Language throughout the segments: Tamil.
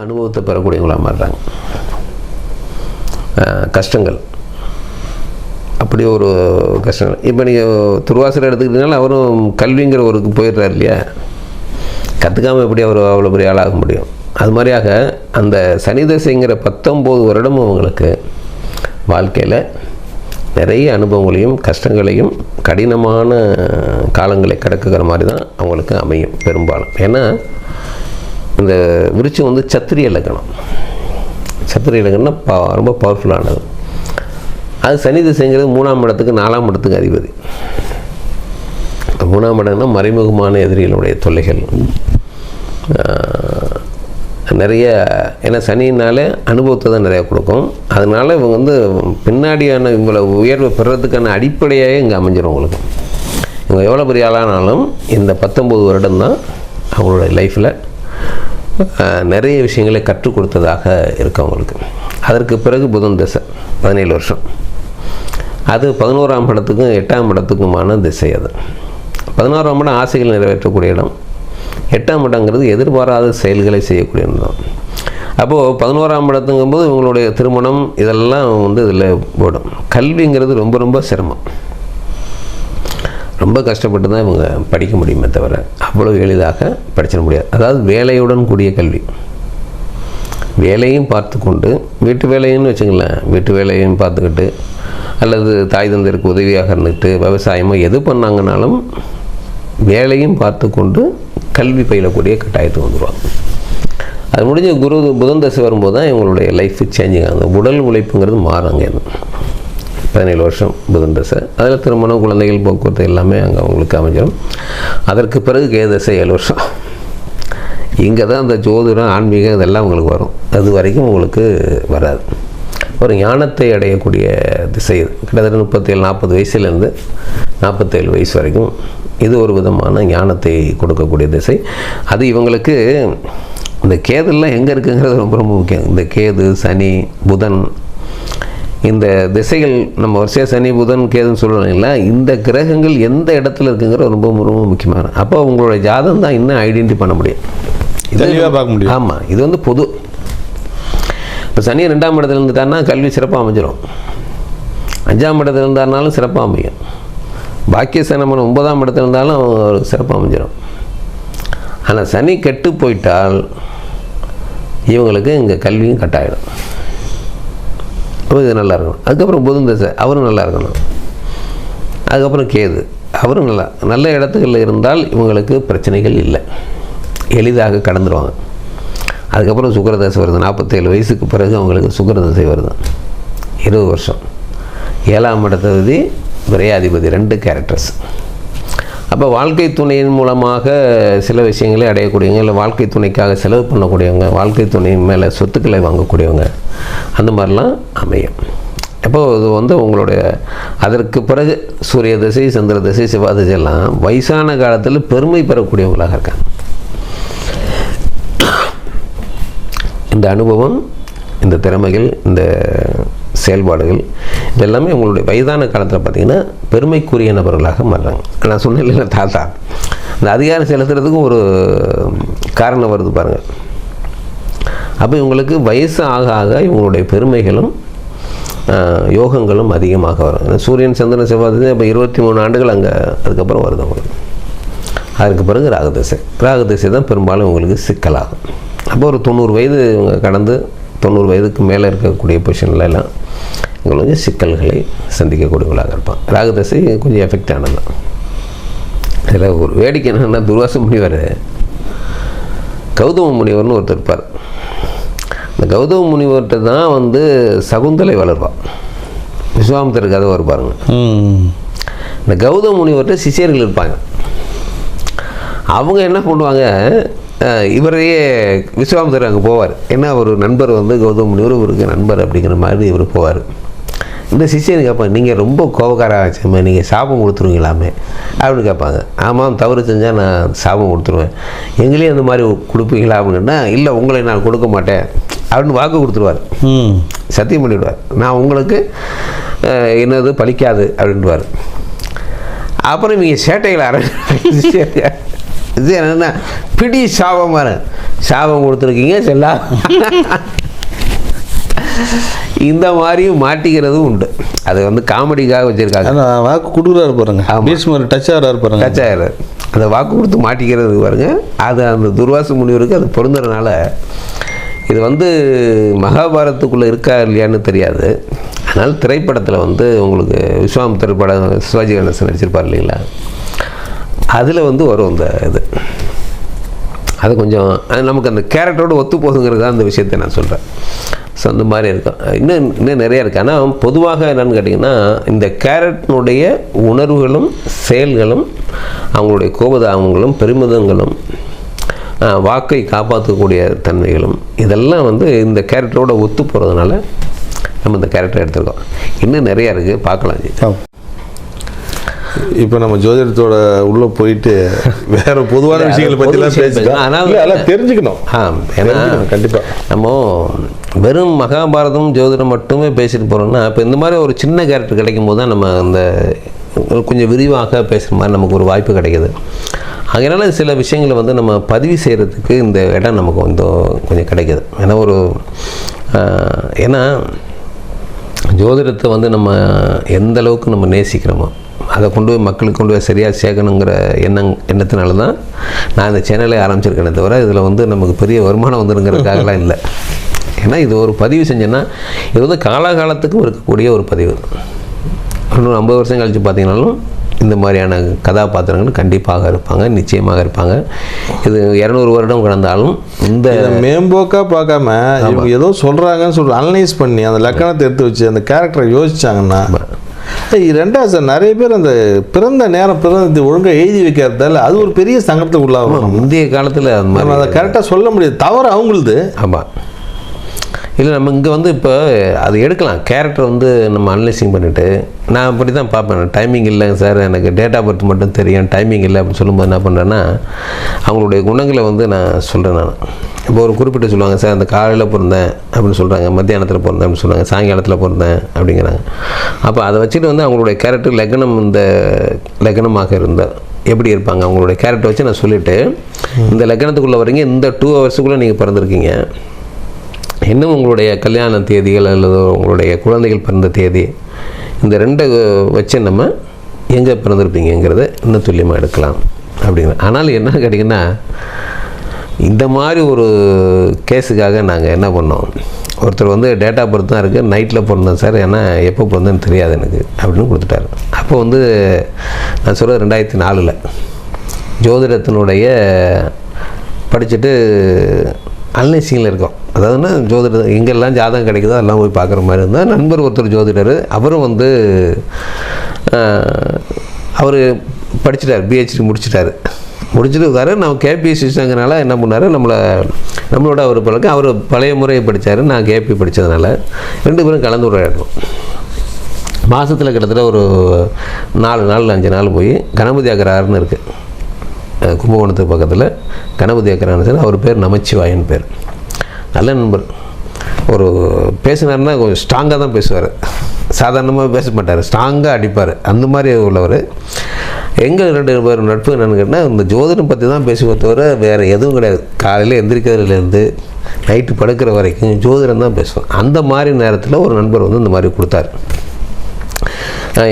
அனுபவத்தை பெறக்கூடியவங்களாக மாறுறாங்க. கஷ்டங்கள் அப்படி ஒரு கஷ்டங்கள். இப்போ நீங்கள் துர்வாசரை எடுத்துக்கிட்டீங்கன்னா அவரும் கல்விங்கிற ஒரு போயிடுறாரு இல்லையா, கற்றுக்காமல் எப்படி அவர் அவ்வளோ பெரிய ஆளாக முடியும். அது மாதிரியாக அந்த சனி தசைங்கிற 19 வருடமும் அவங்களுக்கு வாழ்க்கையில் நிறைய அனுபவங்களையும் கஷ்டங்களையும் கடினமான காலங்களை கடக்குகிற மாதிரி தான் அவங்களுக்கு அமையும் பெரும்பாலும். ஏன்னா இந்த விருட்சம் வந்து சத்திரிய லக்னம். சத்திரிய லக்னம்னா ரொம்ப பவர்ஃபுல்லானது. அது சனி திசைங்கிறது 3ஆம் இடத்துக்கு 4ஆம் இடத்துக்கு அதிபதி. 3ஆம் இடம்னா மறைமுகமான எதிரிகளுடைய தொல்லைகள் நிறைய. ஏன்னா சனினாலே அனுபவத்தை தான் நிறையா கொடுக்கும். அதனால் இவங்க வந்து பின்னாடியான இவங்களை உயர்வை பெறதுக்கான அடிப்படையாக இங்கே அமைஞ்சிடும். உங்களுக்கு இவங்க எவ்வளோ பெரிய ஆளானாலும் இந்த 19 வருடம் தான் அவங்களோட லைஃப்பில் நிறைய விஷயங்களை கற்றுக் கொடுத்ததாக இருக்கு அவங்களுக்கு. அதற்கு பிறகு புதன் திசை 17 வருஷம். அது 11ஆம் இடத்துக்கும் 8ஆம் இடத்துக்குமான திசை. அது 11ஆம் இடம் ஆசைகள் நிறைவேற்றக்கூடிய இடம். 8ஆம் இடங்கிறது எதிர்பாராத செயல்களை செய்யக்கூடிய இடம். அப்போது 11ஆம் இடத்துங்கும்போது இவங்களுடைய திருமணம் இதெல்லாம் வந்து இதில் போடும். கல்விங்கிறது ரொம்ப ரொம்ப சிரமம். ரொம்ப கஷ்டப்பட்டு தான் இவங்க படிக்க முடியுமே தவிர அவ்வளோ எளிதாக படிச்சிட முடியாது. அதாவது வேலையுடன் கூடிய கல்வி. வேலையும் பார்த்து கொண்டு வீட்டு வேலைன்னு வச்சுங்களேன், வீட்டு வேலையும் பார்த்துக்கிட்டு அல்லது தாய் தந்தையருக்கு உதவியாக இருந்துக்கிட்டு விவசாயமோ எது பண்ணாங்கனாலும் வேலையும் பார்த்து கொண்டு கல்வி பயிலக்கூடிய கட்டாயத்துக்கு வந்துடுவாங்க. அது முடிஞ்ச புதன் தசை வரும்போது தான் இவங்களுடைய லைஃப் சேஞ்சிங் ஆகுது. உடல் உழைப்புங்கிறது மாறுங்க. 17 வருஷம் புதன் தசை. அதில் திருமணம், குழந்தைகள், போக்குவரத்து எல்லாமே அங்கே அவங்களுக்கு அமைஞ்சிடும். அதற்கு பிறகு கேது தசை 7 வருஷம். இங்கே தான் அந்த ஜோதிடம், ஆன்மீகம் இதெல்லாம் உங்களுக்கு வரும். அது வரைக்கும் உங்களுக்கு வராது. ஒரு ஞானத்தை அடையக்கூடிய திசை இது. கிட்டத்தட்ட 37-40 வயசுலேருந்து 47 வயசு வரைக்கும் இது ஒரு விதமான ஞானத்தை கொடுக்கக்கூடிய திசை. அது இவங்களுக்கு இந்த கேதுலாம் எங்கே இருக்குங்கிறது ரொம்ப ரொம்ப முக்கியம். இந்த கேது, சனி, புதன், இந்த திசைகள் நம்ம வரிசையாக சனி, புதன், கேதுன்னு சொல்கிறோம் இல்லை, இந்த கிரகங்கள் எந்த இடத்துல இருக்குங்கிறது ரொம்ப ரொம்ப முக்கியமான. அப்போ உங்களுடைய ஜாதகம் தான் இன்னும் ஐடென்டி பண்ண முடியும், தெளிவாக பார்க்க முடியும். ஆமாம், இது வந்து பொது. இப்போ சனி 2ஆம் இடத்துல இருந்துட்டாருன்னா கல்வி சிறப்பாக அமைஞ்சிடும். 5ஆம் இடத்துல இருந்தாருனாலும் சிறப்பாக அமையும். பாக்கியஸ்தானம் 9ஆம் இடத்துல இருந்தாலும் சிறப்பாக அமைஞ்சிடும். ஆனால் சனி கெட்டு போயிட்டால் இவங்களுக்கு இங்கே கல்வியும் கட்டாயிடும். இது நல்லா இருக்கணும். அதுக்கப்புறம் புதன் தசை, அவரும் நல்லா இருக்கணும். அதுக்கப்புறம் கேது, அவரும் நல்ல இடத்துகளில் இருந்தால் இவங்களுக்கு பிரச்சனைகள் இல்லை, எளிதாக கடந்துடுவாங்க. அதுக்கப்புறம் சுக்கிரதசை வருது. 47 வயசுக்கு பிறகு அவங்களுக்கு சுக்கிரதசை வருது. 20 வருஷம். 7ஆம் இடத்ததிபதி, விரையாதிபதி, 2 கேரக்டர்ஸ். அப்போ வாழ்க்கை துணையின் மூலமாக சில விஷயங்களை அடையக்கூடியவங்க, இல்லை வாழ்க்கை துணைக்காக செலவு பண்ணக்கூடியவங்க, வாழ்க்கை துணையின் மேலே சொத்துக்களை வாங்கக்கூடியவங்க, அந்த மாதிரிலாம் அமையும். அப்போது இது வந்து உங்களுடைய அதற்கு பிறகு சூரிய தசை, சந்திர தசை, செவ்வாய் தசையெல்லாம் வயசான காலத்தில் பெருமை பெறக்கூடியவங்களாக இருக்காங்க. இந்த அனுபவம், இந்த திறமைகள், இந்த செயல்பாடுகள் இதெல்லாமே உங்களுடைய வயதான காலத்தில் பார்த்திங்கன்னா பெருமைக்குரிய நபர்களாக மாறுறாங்க. நான் சொன்னேன் இல்லை, தாத்தா இந்த அதிகாரம் செலுத்துறதுக்கும் ஒரு காரணம் வருது பாருங்கள். அப்போ இவங்களுக்கு வயசு ஆக ஆக இவங்களுடைய பெருமைகளும் யோகங்களும் அதிகமாக வரும். சூரியன், சந்திரன், செவ்வாய் இப்போ 23 ஆண்டுகள் அங்கே அதுக்கப்புறம் வருது அவங்களுக்கு. அதுக்கு பிறகு ராகுதசை. ராகுதசை தான் பெரும்பாலும் இவங்களுக்கு சிக்கலாகும். அப்போ ஒரு 90 வயது இவங்க கடந்து 90 வயதுக்கு மேலே இருக்கக்கூடிய பொசிஷன்லாம் இவங்க கொஞ்சம் சிக்கல்களை சந்திக்கக்கூடியவங்களாக இருப்பாங்க. ராகுதசை கொஞ்சம் எஃபெக்ட் ஆனது தான். இதில் ஒரு வேடிக்கை என்னென்னா, துர்வாச முனிவர், கௌதம முனிவர்னு ஒருத்தர் இருப்பார். இந்த கௌதம முனிவர்கிட்ட தான் வந்து சகுந்தலை வளர்வாள். விஸ்வாமித்திரர் கதை வருப்பாருங்க. இந்த கௌதம முனிவர்கிட்ட சிஷியர்கள் இருப்பாங்க. அவங்க என்ன பண்ணுவாங்க, இவரையே விஸ்வாமித்திரர் அங்கே போவார். ஏன்னா ஒரு நண்பர் வந்து கௌதம முனிவர் இவருக்கு நண்பர் அப்படிங்கிற மாதிரி இவர் போவார். இந்த சிஷியன் கேட்பாங்க, நீங்கள் ரொம்ப கோபக்காராக ஆச்சுமே, நீங்கள் சாபம் கொடுத்துருவீங்களாமே அப்படின்னு கேட்பாங்க. ஆமாம், தவறு செஞ்சால் நான் சாபம் கொடுத்துருவேன், எங்களையும் அந்த மாதிரி கொடுப்பீங்களா அப்படின்னா, இல்லை உங்களை நான் கொடுக்க மாட்டேன் அப்படின்னு வாக்கு கொடுத்துருவார். சத்தியம் பண்ணிவிடுவார், நான் உங்களுக்கு என்னது பலிக்காது அப்படின்வார். அப்புறம் இவங்க சேட்டைகளை இது என்னென்னா பிடி சாபம் சாபம் கொடுத்துருக்கீங்க செல்லா. இந்த மாதிரியும் மாட்டிக்கிறதும் உண்டு. அது வந்து காமெடிக்காக வச்சுருக்காங்க. வாக்கு கொடுக்குறாரு பாருங்க, பீஷ்மர் டச் ஆகிறாரு பாருங்க, டச் ஆகிறாரு. அந்த வாக்கு கொடுத்து மாட்டிக்கிறது பாருங்க. அது அந்த துர்வாச முனிவருக்கு அது பொருந்துறதுனால இது வந்து மகாபாரதத்துக்குள்ளே இருக்கா இல்லையான்னு தெரியாது. அதனால் திரைப்படத்தில் வந்து உங்களுக்கு விஸ்வாமித்திரர் படம் சிவாஜி கணேசன் நடிச்சிருப்பார் இல்லைங்களா, அதில் வந்து வரும் இந்த இது. அது கொஞ்சம் நமக்கு அந்த கேரக்டரோடு ஒத்து போகுங்கிறது அந்த விஷயத்தை நான் சொல்கிறேன். ஸோ அந்த மாதிரி இருக்கும். இன்னும் நிறையா இருக்குது. ஆனால் பொதுவாக என்னென்னு கேட்டிங்கன்னா, இந்த கேரக்டனுடைய உணர்வுகளும் செயல்களும் அவங்களுடைய கோபதாபங்களும் பெருமிதங்களும் வாக்கை காப்பாற்றக்கூடிய தன்மைகளும் இதெல்லாம் வந்து இந்த கேரக்டரோட ஒத்து போகிறதுனால நம்ம இந்த கேரக்டர் எடுத்துருக்கோம். இன்னும் நிறையா இருக்குது, பார்க்கலாம். இப்போ நம்ம ஜோதிடத்தோட உள்ளே போயிட்டு வேற பொதுவான விஷயங்களை பற்றிலாம் பேசிக்கலாம். அதனால் தெரிஞ்சுக்கணும். ஏன்னா கண்டிப்பாக நம்ம வெறும் மகாபாரதம் ஜோதிடம் மட்டுமே பேசிட்டு போகிறோம்னா, இப்போ இந்த மாதிரி ஒரு சின்ன கேரக்டர் கிடைக்கும் போது தான் நம்ம அந்த கொஞ்சம் விரிவாக பேசுகிற மாதிரி நமக்கு ஒரு வாய்ப்பு கிடைக்கிது. அதனால சில விஷயங்களை வந்து நம்ம பதிவு செய்கிறதுக்கு இந்த இடம் நமக்கு வந்து கொஞ்சம் கிடைக்கிது. ஏன்னா ஜோதிடத்தை வந்து நம்ம எந்த அளவுக்கு நம்ம நேசிக்கிறோமோ அதை கொண்டு போய் மக்களுக்கு கொண்டு போய் சரியாக சேர்க்கணுங்கிற எண்ணத்தினால தான் நான் இந்த சேனலை ஆரம்பிச்சிருக்கேனே தவிர இதில் வந்து நமக்கு பெரிய வருமானம் வந்துருங்கிறதுக்காகலாம் இல்லை. ஏன்னா இது ஒரு பதிவு செஞ்சேன்னா இது வந்து காலகாலத்துக்கும் இருக்கக்கூடிய ஒரு பதிவு. இன்னும் 50 வருஷம் கழித்து பார்த்தீங்கன்னாலும் இந்த மாதிரியான கதாபாத்திரங்கள் கண்டிப்பாக இருப்பாங்க, நிச்சயமாக இருப்பாங்க. இது 200 வருடம் கடந்தாலும் இந்த மேம்போக்காக பார்க்காம இவங்க ஏதோ சொல்கிறாங்கன்னு அனலைஸ் பண்ணி அந்த லக்கணத்தை எடுத்து வச்சு அந்த கேரக்டரை யோசிச்சாங்கன்னா, ரெண்டாவது சார் நிறைய பேர் அந்த பிறந்த நேரம் பிறந்த ஒழுங்காக எழுதி வைக்கிறதால அது ஒரு பெரிய சங்கடத்துக்கு உள்ளாகும். முந்தைய காலத்தில் அதை கரெக்டாக சொல்ல முடியாது, தவறு அவங்களுது. ஆமாம். இல்லை நம்ம இங்கே வந்து இப்போ அது எடுக்கலாம், கேரக்டர் வந்து நம்ம அனலைசிங் பண்ணிவிட்டு நான் அப்படி தான் பார்ப்பேன். டைமிங் இல்லைங்க சார், எனக்கு டேட் ஆஃப் பர்த் மட்டும் தெரியும், டைமிங் இல்லை அப்படின்னு சொல்லும்போது என்ன பண்ணுறேன்னா அவங்களுடைய குணங்களை வந்து நான் சொல்கிறேன். நான் இப்போ ஒரு குறிப்பிட்டு சொல்லுவாங்க, சார் அந்த காலையில் பிறந்தேன் அப்படின்னு சொல்கிறாங்க, மத்தியானத்தில் பிறந்தேன் அப்படின்னு சொல்கிறாங்க, சாயங்காலத்தில் பிறந்தேன் அப்படிங்கிறாங்க. அப்போ அதை வச்சுட்டு வந்து அவங்களுடைய கேரக்டர் லக்னம் இந்த லக்னமாக இருந்தால் எப்படி இருப்பாங்க அவங்களுடைய கேரக்டர் வச்சு நான் சொல்லிவிட்டு, இந்த லக்னத்துக்குள்ளே வரீங்க, இந்த 2 ஹவர்ஸுக்குள்ளே நீங்கள் பிறந்திருக்கீங்க, இன்னும் உங்களுடைய கல்யாண தேதிகள் அல்லது உங்களுடைய குழந்தைகள் பிறந்த தேதி இந்த 2 வச்சு நம்ம எங்கே பிறந்திருப்பீங்கிறத இன்னும் துல்லியமாக எடுக்கலாம் அப்படிங்கிற. ஆனால் என்ன கேட்டிங்கன்னா, இந்த மாதிரி ஒரு கேஸுக்காக நாங்கள் என்ன பண்ணோம், ஒருத்தர் வந்து டேட் ஆஃப் பர்த் தான் இருக்குது, நைட்டில் பிறந்தேன் சார், ஏன்னா எப்போ பிறந்தேன்னு தெரியாது எனக்கு அப்படின்னு கொடுத்துட்டாரு. அப்போ வந்து நான் சொல்கிறது 2004 ஜோதிடத்தினுடைய படிச்சுட்டு அனலைசிங்கில் இருக்கோம். அதாவதுன்னா ஜோதிடர் எங்கெல்லாம் ஜாதகம் கிடைக்குதோ அதெல்லாம் போய் பார்க்குற மாதிரி இருந்தால் நண்பர் ஒருத்தர் ஜோதிடர், அவரும் வந்து அவர் படிச்சுட்டார், பிஹெச்டி முடிச்சுட்டு இருக்காரு. நம்ம கேபிஎஸ்சி சிஸ்டங்கிறனால என்ன பண்ணார், நம்மளோட அவர் பழக்க அவர் பழைய முறையை படித்தார், நான் கேபி படித்ததுனால 2 பேரும் கலந்து உரையாடுறோம். மாதத்தில் கிட்டத்தட்ட ஒரு 4 நாள் 5 நாள் போய் கணபதி அக்கரார்னு இருக்குது கும்பகோணத்துக்கு பக்கத்தில், கணபதி அக்கரான்னு சார், அவர் பேர் நமச்சிவாயன் பேர், நல்ல நண்பர். ஒரு பேசினார்னா கொஞ்சம் ஸ்ட்ராங்காக தான் பேசுவார், சாதாரணமாக பேச மாட்டார், ஸ்ட்ராங்காக அடிப்பார், அந்த மாதிரி உள்ளவர். எங்கள் 2 பேர் நட்பு என்னென்னு கேட்டால் இந்த ஜோதிடம் பற்றி தான் பேசுவதை தவிர வேறு எதுவும் கிடையாது. காலையில் எந்திரிக்கிறதுலேருந்து நைட்டு படுக்கிற வரைக்கும் ஜோதிடம் தான் பேசுவோம். அந்த மாதிரி நேரத்தில் ஒரு நண்பர் வந்து இந்த மாதிரி கொடுத்தாரு.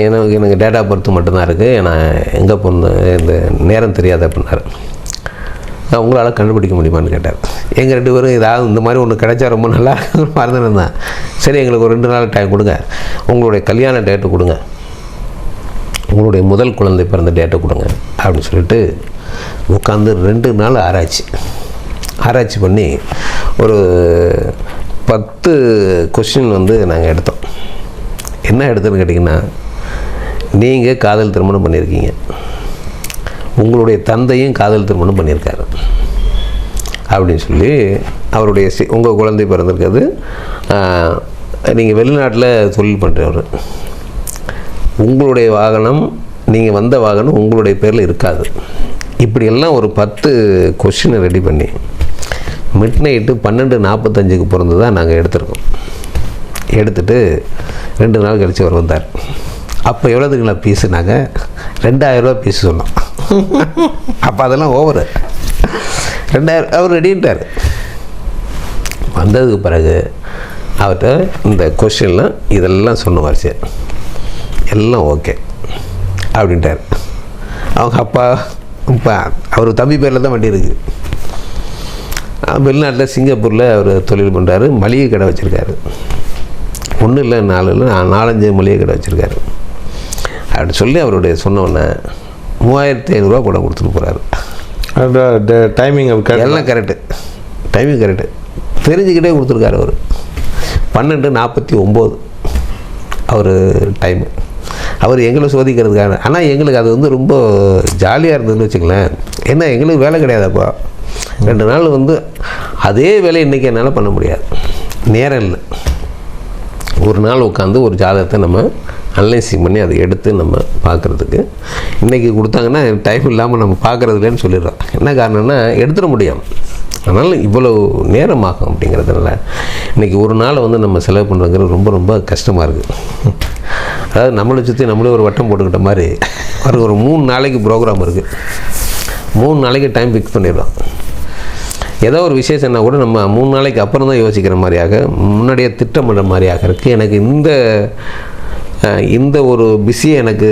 எனக்கு டேட் ஆஃப் பர்த் மட்டும்தான் இருக்குது, நான் எங்கே போன இந்த நேரம் தெரியாது அப்படின்னாரு. நான் உங்களால் கண்டுபிடிக்க முடியுமான்னு கேட்டார். எங்கள் 2 பேரும் ஏதாவது இந்த மாதிரி ஒன்று கிடைச்சா ரொம்ப நல்லா மறந்துருந்தேன். சரி, எங்களுக்கு ஒரு 2 நாள் டைம் கொடுங்க, உங்களுடைய கல்யாண டேட்டு கொடுங்க, உங்களுடைய முதல் குழந்தை பிறந்த டேட்டை கொடுங்க அப்படின்னு சொல்லிட்டு உட்காந்து 2 நாள் ஆராய்ச்சி பண்ணி ஒரு 10 கொஸ்டின் வந்து நாங்கள் எடுத்தோம். என்ன எடுத்தோன்னு கேட்டிங்கன்னா, நீங்கள் காதல் திருமணம் பண்ணியிருக்கீங்க, உங்களுடைய தந்தையும் காதல் திருமணம் பண்ணியிருக்காரு அப்படின்னு சொல்லி, அவருடைய உங்கள் குழந்தை பிறந்திருக்கிறது, நீங்கள் வெளிநாட்டில் தொழில் பண்ணுறவர், உங்களுடைய வாகனம் நீங்கள் வந்த வாகனம் உங்களுடைய பேரில் இருக்காது, இப்படியெல்லாம் ஒரு 10 கொஸ்டினை ரெடி பண்ணி மிட் நைட்டு 12:45க்கு பிறந்து தான் நாங்கள் எடுத்திருக்கோம். எடுத்துகிட்டு 2 நாள் கழித்து அவர் வந்தார். அப்போ எவ்வளோதுங்களா பீஸு? நாங்கள் 2000 ரூபா பீஸு சொன்னோம். அப்போ அதெல்லாம் ஓவரு. 2000 அவர் ரெடின்ட்டார். வந்ததுக்கு பிறகு அவர்கிட்ட இந்த கொஸ்டின்லாம் இதெல்லாம் சொன்ன சரி எல்லாம் ஓகே அப்படின்ட்டார். அவங்க அப்பா இப்போ அவர் தம்பி பேரில் தான் வண்டி இருக்குது. வெளிநாட்டில் சிங்கப்பூரில் அவர் தொழில் பண்ணுறாரு. மளிகை கடை வச்சுருக்காரு. ஒன்றும் இல்லை 4-5 மளிகை கடை வச்சுருக்காரு. அப்படி சொல்லி அவருடைய சொன்னோன்னே 3500 கூட கொடுத்துட்டு போகிறாரு. டைமிங் எல்லாம் கரெக்டு, டைமிங் கரெக்டு தெரிஞ்சுக்கிட்டே கொடுத்துருக்காரு. அவர் 12:49 அவர் டைமு. அவர் எங்களை சோதிக்கிறதுக்காக. ஆனால் எங்களுக்கு அது வந்து ரொம்ப ஜாலியாக இருந்ததுன்னு வச்சுங்களேன். ஏன்னா எங்களுக்கு வேலை கிடையாது. அப்போ 2 நாள் வந்து அதே வேலை இன்றைக்கி என்னால் பண்ண முடியாது, நேரம் இல்லை. ஒரு நாள் உட்காந்து ஒரு ஜாதகத்தை நம்ம அனலைசிங் பண்ணி அதை எடுத்து நம்ம பார்க்குறதுக்கு இன்றைக்கி கொடுத்தாங்கன்னா டைம் இல்லாமல் நம்ம பார்க்குறதுலேன்னு சொல்லிடுறோம். என்ன காரணம்னா எடுத்துட முடியும். அதனால் இவ்வளோ நேரமாகும். அப்படிங்கிறதுனால இன்றைக்கி ஒரு நாள் வந்து நம்ம செலவு பண்ணுறதுங்கிறது ரொம்ப ரொம்ப கஷ்டமாக இருக்குது. அதாவது நம்மளை சுற்றி நம்மளே ஒரு வட்டம் போட்டுக்கிட்ட மாதிரி ஒரு 3 நாளைக்கு ப்ரோக்ராம் இருக்குது. 3 நாளைக்கு டைம் ஃபிக்ஸ் பண்ணிடுறோம். ஏதோ ஒரு விசேஷம்னா கூட நம்ம 3 நாளைக்கு அப்புறம் தான் யோசிக்கிற மாதிரியாக, முன்னாடியே திட்டமிடுற மாதிரியாக இருக்குது. எனக்கு இந்த ஒரு பிஸியை எனக்கு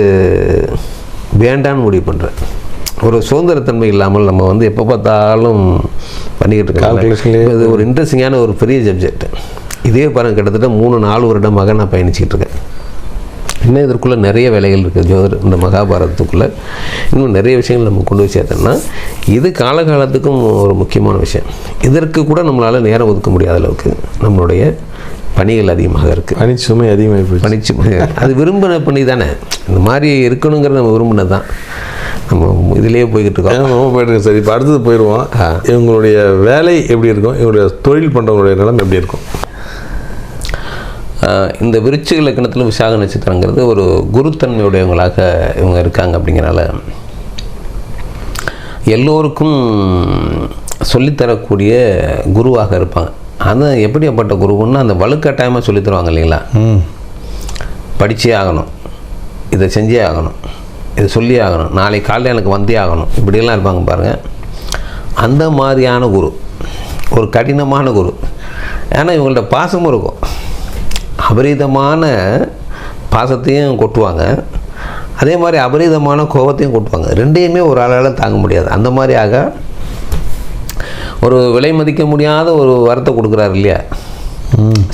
வேண்டான்னு முடிவு பண்ணுறேன். ஒரு சுதந்திரத்தன்மை இல்லாமல் நம்ம வந்து எப்போ பார்த்தாலும் பண்ணிக்கிட்டு இருக்காங்க. இது ஒரு இன்ட்ரெஸ்டிங்கான ஒரு பெரிய சப்ஜெக்ட். இதே பாருங்கள், கிட்டத்தட்ட 3-4 வருடமாக நான் பயணிச்சிக்கிட்டு இருக்கேன். இன்னும் இதற்குள்ளே நிறைய வேலைகள் இருக்குது. இந்த மகாபாரதத்துக்குள்ளே இன்னும் நிறைய விஷயங்கள் நம்ம கொண்டு போய் சேர்த்தோம்னா இது காலகாலத்துக்கும் ஒரு முக்கியமான விஷயம். இதற்கு கூட நம்மளால் நேரம் ஒதுக்க முடியாத அளவுக்கு நம்மளுடைய பணிகள் அதிகமாக இருக்குது. பணிச்சுமை அதிகமாக போய் பணிச்சுமை அது விரும்பின பணி தானே. இந்த மாதிரி இருக்கணுங்கிறது நம்ம விரும்பினது தான். நம்ம இதிலேயே போய்கிட்டு இருக்கோம். போயிட்டு சரி, இப்போ அடுத்தது போயிடுவோம். இவங்களுடைய வேலை எப்படி இருக்கும், இவங்களுடைய தொழில் பண்ணுறவங்களுடைய நிலம் எப்படி இருக்கும்? இந்த விருச்சிக லக்னத்தில் விசாக நட்சத்திரங்கிறது ஒரு குருத்தன்மையுடையவங்களாக இவங்க இருக்காங்க. அப்படிங்கிறனால எல்லோருக்கும் சொல்லித்தரக்கூடிய குருவாக இருப்பாங்க. அது எப்படிப்பட்ட குருவுன்னா அந்த வலுக்கட்டாயமாக சொல்லித்தருவாங்க இல்லைங்களா. படித்தே ஆகணும், இதை செஞ்சே ஆகணும், இதை சொல்லியே ஆகணும், நாளை காலையில் எனக்கு வந்தே ஆகணும், இப்படியெல்லாம் இருப்பாங்க பாருங்கள். அந்த மாதிரியான குரு, ஒரு கடினமான குரு. ஏன்னா இவங்கள்ட்ட பாசமும் இருக்கும். அபரீதமான பாசத்தையும் கொட்டுவாங்க, அதே மாதிரி அபரீதமான கோபத்தையும் கொட்டுவாங்க. ரெண்டையுமே ஒரு ஆளால் தாங்க முடியாது. அந்த மாதிரியாக ஒரு விலை மதிக்க முடியாத ஒரு வரத்தை கொடுக்குறாரு இல்லையா.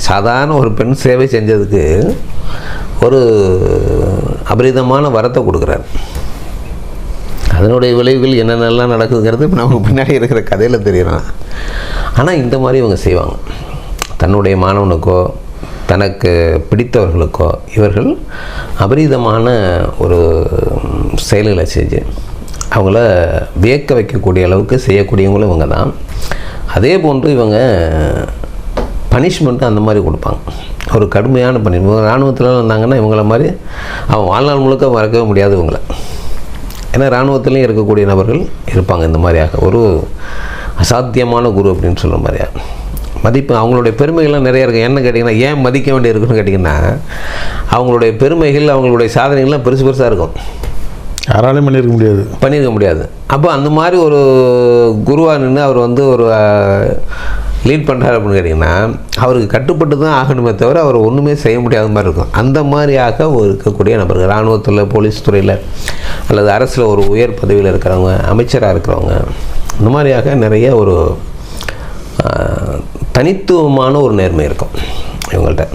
சாதாரண ஒரு பெண் சேவை செஞ்சதுக்கு ஒரு அபரீதமான வரத்தை கொடுக்குறாரு. அதனுடைய விளைவுகள் என்னென்னலாம் நடக்குதுங்கிறது இப்போ நமக்கு பின்னாடி இருக்கிற கதையில் தெரியலாம். ஆனால் இந்த மாதிரி இவங்க செய்வாங்க. தன்னுடைய மாணவனுக்கோ தனக்கு பிடித்தவர்களுக்கோ இவர்கள் அபரீதமான ஒரு செயல்களை செஞ்சு அவங்கள வியக்க வைக்கக்கூடிய அளவுக்கு செய்யக்கூடியவங்களும் இவங்க தான். அதே போன்று இவங்க பனிஷ்மெண்ட்டு அந்த மாதிரி கொடுப்பாங்க. ஒரு கடுமையான பனிஷ்மெண்ட். இராணுவத்தில் வந்தாங்கன்னா இவங்கள மாதிரி அவன் வாழ்நாள் முழுக்க மறக்கவே முடியாது இவங்கள. ஏன்னா இராணுவத்துலேயும் இருக்கக்கூடிய நபர்கள் இருப்பாங்க இந்த மாதிரியாக. ஒரு அசாத்தியமான குரு அப்படின்னு சொல்கிற மாதிரியா மதிப்பு. அவங்களுடைய பெருமைகள்லாம் நிறையா இருக்குது. என்ன கேட்டிங்கன்னா, ஏன் மதிக்க வேண்டி இருக்குன்னு கேட்டிங்கன்னா, அவங்களுடைய பெருமைகள் அவங்களுடைய சாதனைகள்லாம் பெருசு பெருசாக இருக்கும். யாராலையும் பண்ணியிருக்க முடியாது. அப்போ அந்த மாதிரி ஒரு குருவாக நின்று அவர் வந்து ஒரு லீட் பண்ணுறாரு அப்படின்னு கேட்டிங்கன்னா, அவருக்கு கட்டுப்பட்டு தான் ஆகணுமே தவிர அவர் ஒன்றுமே செய்ய முடியாத மாதிரி இருக்கும். அந்த மாதிரியாக இருக்கக்கூடிய நபர்கள் இராணுவத்தில், போலீஸ் துறையில் அல்லது அரசில் ஒரு உயர் பதவியில் இருக்கிறவங்க, அமைச்சராக இருக்கிறவங்க, இந்த மாதிரியாக நிறைய ஒரு தனித்துவமான ஒரு நேர்மை இருக்கும் இவங்கள்ட்ட.